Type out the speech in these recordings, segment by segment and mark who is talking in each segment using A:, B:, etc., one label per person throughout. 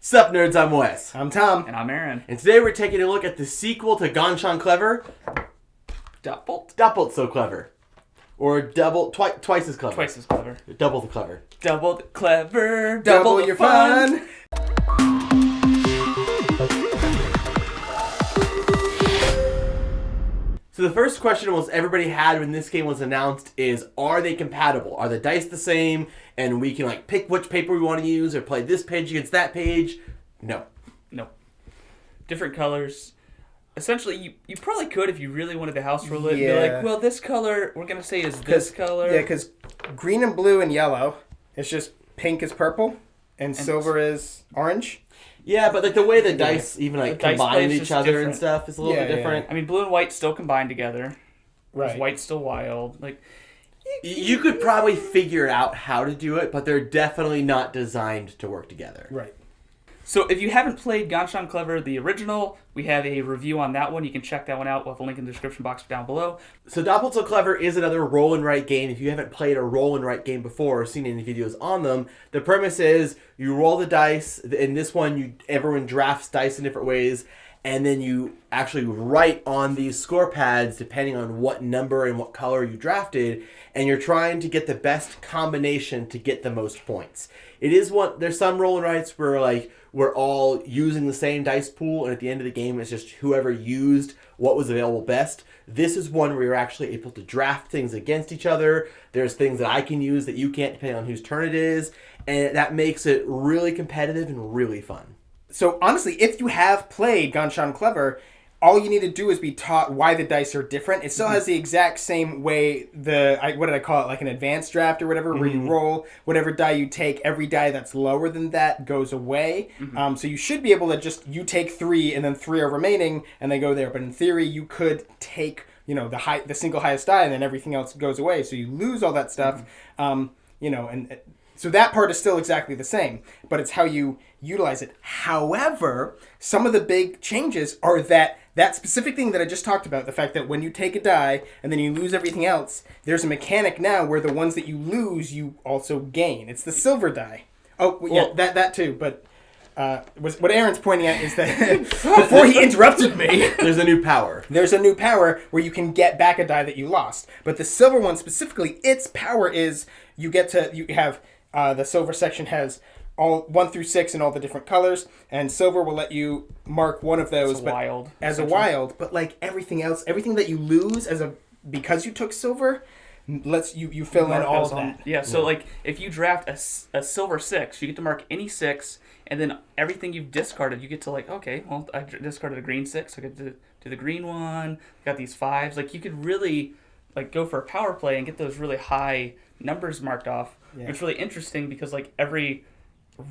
A: Sup nerds, I'm Wes.
B: I'm Tom.
C: And I'm Aaron.
A: And today we're taking a look at the sequel to Ganshan Clever,
C: Doppelt?
A: Doppelt So Clever. Or twice as clever.
C: Twice as clever.
A: Double the clever.
C: Double clever.
B: Double your fun.
A: So the first question almost everybody had when this game was announced is, are they compatible? Are the dice the same? And we can pick which paper we want to use or play this page against that page? No.
C: Different colors. Essentially, you probably could if you really wanted to house rule it. And be
B: Yeah.
C: like, well, this color, we're going to say is this color.
B: Yeah, because green and blue and yellow, it's just pink is purple, and silver is orange.
A: Yeah, but the way the dice even
C: The dice
A: combine
C: play is
A: with each
C: just
A: other
C: different.
A: and stuff is a little bit different.
C: I mean, blue and white still combine together.
B: Right.
C: White's still wild.
A: You could probably figure out how to do it, but they're definitely not designed to work together.
B: Right.
C: So if you haven't played Ganshan Clever, the original, we have a review on that one. You can check that one out. We'll have a link in the description box down below.
A: So Doppelt So Clever is another roll and write game. If you haven't played a roll and write game before or seen any videos on them, the premise is you roll the dice. In this one, everyone drafts dice in different ways, and then you actually write on these score pads depending on what number and what color you drafted, and you're trying to get the best combination to get the most points. There's some roll and writes where we're all using the same dice pool, and at the end of the game, it's just whoever used what was available best. This is one where you're actually able to draft things against each other. There's things that I can use that you can't, depending on whose turn it is, and that makes it really competitive and really fun.
B: So honestly, if you have played Ganshan Clever, all you need to do is be taught why the dice are different. It still has the exact same way what did I call it? Like an advanced draft or whatever, where you roll whatever die you take. Every die that's lower than that goes away. So you should be able to you take 3 and then 3 are remaining and they go there. But in theory, you could take the single highest die and then everything else goes away. So you lose all that stuff. So that part is still exactly the same, but it's how you utilize it. However, some of the big changes are that specific thing that I just talked about, the fact that when you take a die and then you lose everything else, there's a mechanic now where the ones that you lose, you also gain. It's the silver die. Oh, yeah, that too, but what Aaron's pointing at is that before he interrupted me,
A: There's a new power.
B: there's a new power where you can get back a die that you lost. But the silver one specifically, its power is you have the silver section has all 1 through 6 in all the different colors, and silver will let you mark one of those as a wild. But everything else, everything that you lose because you took silver, lets you fill in all of that.
C: Yeah, so if you draft a silver 6, you get to mark any 6, and then everything you've discarded, you get to okay, well, I discarded a green 6, so I get to do the green one. Got these 5s. You could really go for a power play and get those really high numbers marked off. Yeah. It's really interesting because every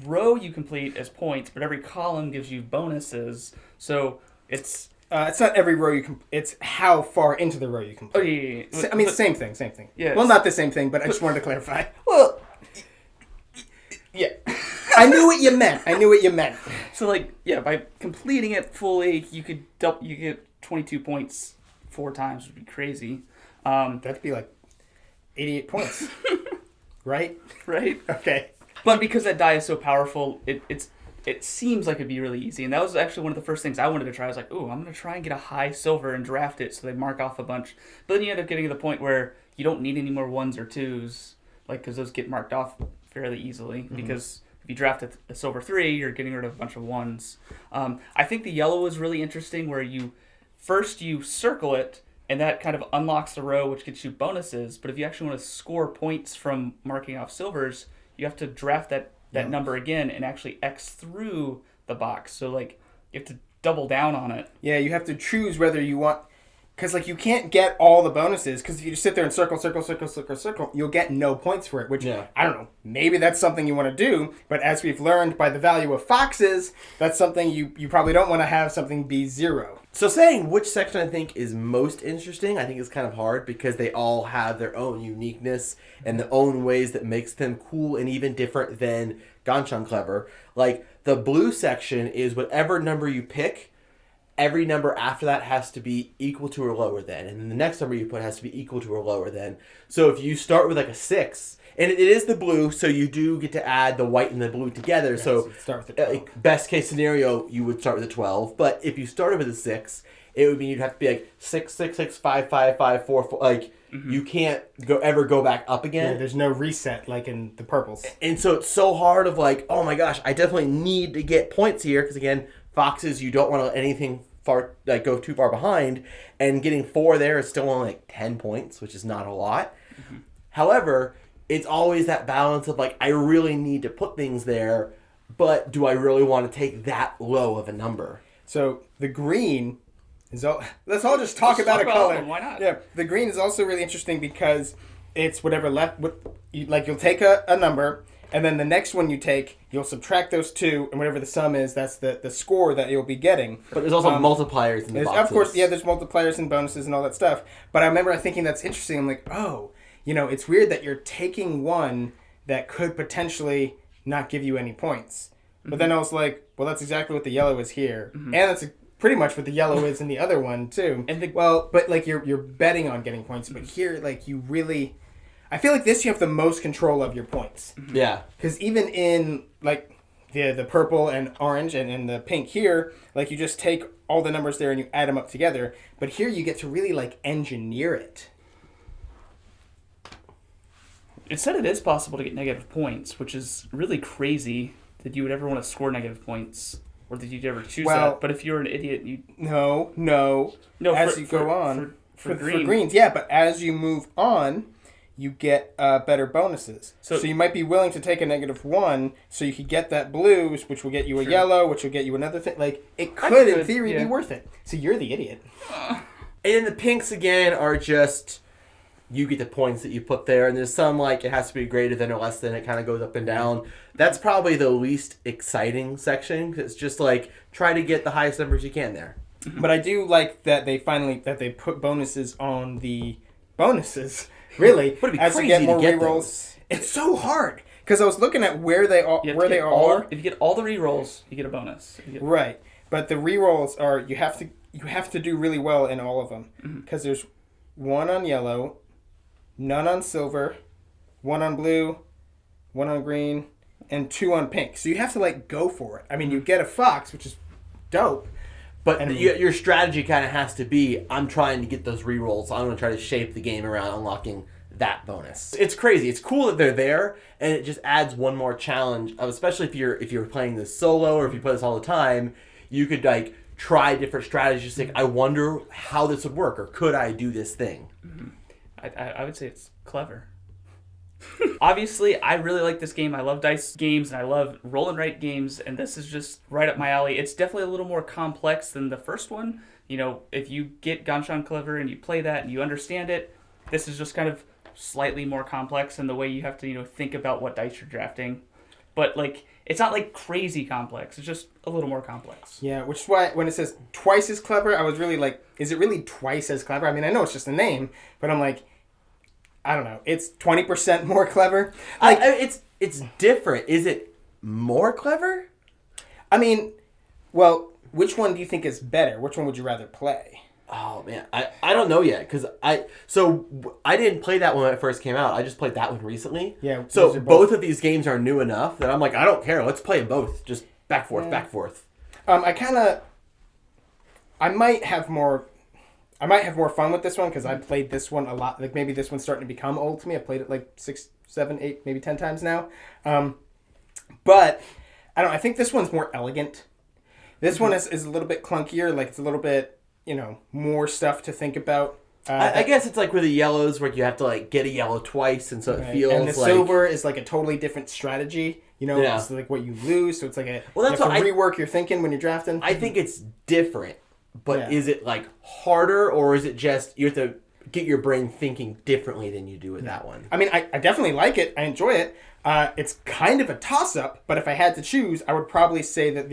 C: row you complete is points, but every column gives you bonuses. So it's
B: not every row it's how far into the row you complete.
C: Oh yeah.
B: I mean, same thing.
C: Yeah.
B: Well, not the same thing, but I just wanted to clarify.
A: Well,
B: yeah. I knew what you meant.
C: So by completing it fully, you get 22 points 4 times, which would be crazy.
B: That'd be 88 points. Right?
C: Right?
B: Okay.
C: But because that die is so powerful, it seems like it'd be really easy. And that was actually one of the first things I wanted to try. I was like, ooh, I'm going to try and get a high silver and draft it so they mark off a bunch. But then you end up getting to the point where you don't need any more 1s or 2s, because those get marked off fairly easily. Because if you draft a silver 3, you're getting rid of a bunch of 1s. I think the yellow is really interesting, where you circle it, and that kind of unlocks the row, which gets you bonuses. But if you actually want to score points from marking off silvers, you have to draft that number again and actually X through the box. So, you have to double down on it.
B: Yeah, you have to choose whether you want... Because, you can't get all the bonuses, because if you just sit there and circle, you'll get no points for it, which, I don't know, maybe that's something you want to do, but as we've learned by the value of foxes, that's something you probably don't want to have something be 0.
A: So saying which section I think is most interesting, I think is kind of hard because they all have their own uniqueness and their own ways that makes them cool and even different than Ganshan Clever. The blue section is whatever number you pick, every number after that has to be equal to or lower than. And then the next number you put has to be equal to or lower than. So if you start with a 6 And it is the blue, so you do get to add the white and the blue together. So
B: start with the 12.
A: best case scenario, you would start with a 12. But if you started with a 6, it would mean you'd have to be like 6, 6, 6, 5, 5, 5, 4, 4. Like, you can't ever go back up again.
B: Yeah, there's no reset like in the purples.
A: And so it's so hard of like, oh my gosh, I definitely need to get points here. Because again, foxes, you don't want to let anything go too far behind. And getting 4 there is still only like 10 points, which is not a lot. However, it's always that balance of like, I really need to put things there, but do I really want to take that low of a number?
B: So the green is all. Let's all just talk about a color.
C: Why not?
B: Yeah, the green is also really interesting because it's whatever left. You'll take a number, and then the next one you take, you'll subtract those two, and whatever the sum is, that's the score that you'll be getting.
A: But there's also multipliers in the boxes.
B: Of course, yeah, there's multipliers and bonuses and all that stuff. But I remember thinking that's interesting. I'm like, oh, it's weird that you're taking one that could potentially not give you any points. But then I was like, well, that's exactly what the yellow is here, and that's pretty much what the yellow is in the other one too. But like you're betting on getting points, but here, like you really, I feel like this you have the most control of your points.
A: Yeah.
B: Because even in like the purple and orange and the pink here, like you just take all the numbers there and you add them up together. But here you get to really like engineer it.
C: It said it is possible to get negative points, which is really crazy that you would ever want to score negative points. Or did you ever choose that? But if you're an idiot, you...
B: No. As you go on...
C: For
B: greens, yeah, but as you move on, you get better bonuses. So you might be willing to take a -1, so you could get that blue, which will get you a yellow, which will get you another thing. Like, it could, in theory, be worth it. So you're the idiot.
A: And then the pinks, again, are just... You get the points that you put there, and there's some like it has to be greater than or less than. It kind of goes up and down. That's probably the least exciting section. 'Cause it's just like try to get the highest numbers you can there.
B: But I do like that they put bonuses on the bonuses. Really,
A: as you get more
B: rerolls, it's so hard because I was looking at where they are.
C: If you get all the rerolls, you get a bonus.
B: Right, but the rerolls are you have to do really well in all of them because there's 1 on yellow. None on silver, 1 on blue, 1 on green, and 2 on pink. So you have to like go for it. I mean, you get a fox, which is dope.
A: But your strategy kind of has to be, I'm trying to get those rerolls. So I'm going to try to shape the game around unlocking that bonus. It's crazy. It's cool that they're there, and it just adds one more challenge. Especially if you're playing this solo or if you play this all the time, you could like try different strategies. Like, I wonder how this would work, or could I do this thing?
C: I would say it's clever. Obviously, I really like this game. I love dice games, and I love roll and write games, and this is just right up my alley. It's definitely a little more complex than the first one. If you get Ganshan Clever and you play that and you understand it, this is just kind of slightly more complex in the way you have to, think about what dice you're drafting. But, like, it's not, like, crazy complex. It's just a little more complex.
B: Yeah, which is why when it says twice as clever, I was really like, is it really twice as clever? I mean, I know it's just a name, but I'm like, I don't know. It's 20% more clever. Like,
A: it's different. Is it more clever?
B: I mean, well, which one do you think is better? Which one would you rather play?
A: Oh man, I don't know yet because I didn't play that one when it first came out. I just played that one recently.
B: Yeah.
A: So both of these games are new enough that I'm like, I don't care. Let's play them both. Just back forth.
B: I might have more fun with this one because I played this one a lot. Like maybe this one's starting to become old to me. I played it like 6, 7, 8, maybe 10 times now. But I don't. I think this one's more elegant. This one is a little bit clunkier. Like it's a little bit. More stuff to think about.
A: I guess it's like with the yellows where you have to like get a yellow twice, and so it feels like...
B: And the silver is like a totally different strategy. It's like what you lose, so it's like you have to rework your thinking when you're drafting.
A: I think it's different, but is it like harder, or is it just you have to get your brain thinking differently than you do with that one?
B: I mean, I definitely like it. I enjoy it. It's kind of a toss-up, but if I had to choose, I would probably say that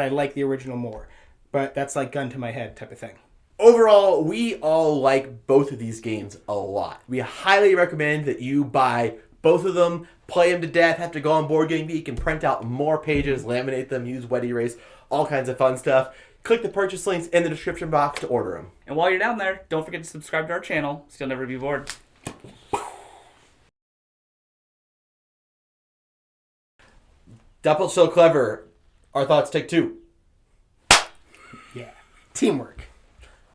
B: I like the original more. But that's like gun to my head type of thing.
A: Overall, we all like both of these games a lot. We highly recommend that you buy both of them, play them to death, have to go on Board Game Geek and print out more pages, laminate them, use wet erase, all kinds of fun stuff. Click the purchase links in the description box to order them.
C: And while you're down there, don't forget to subscribe to our channel so you'll never be bored.
A: Doppelt so clever. Our thoughts take two.
B: Yeah. Teamwork.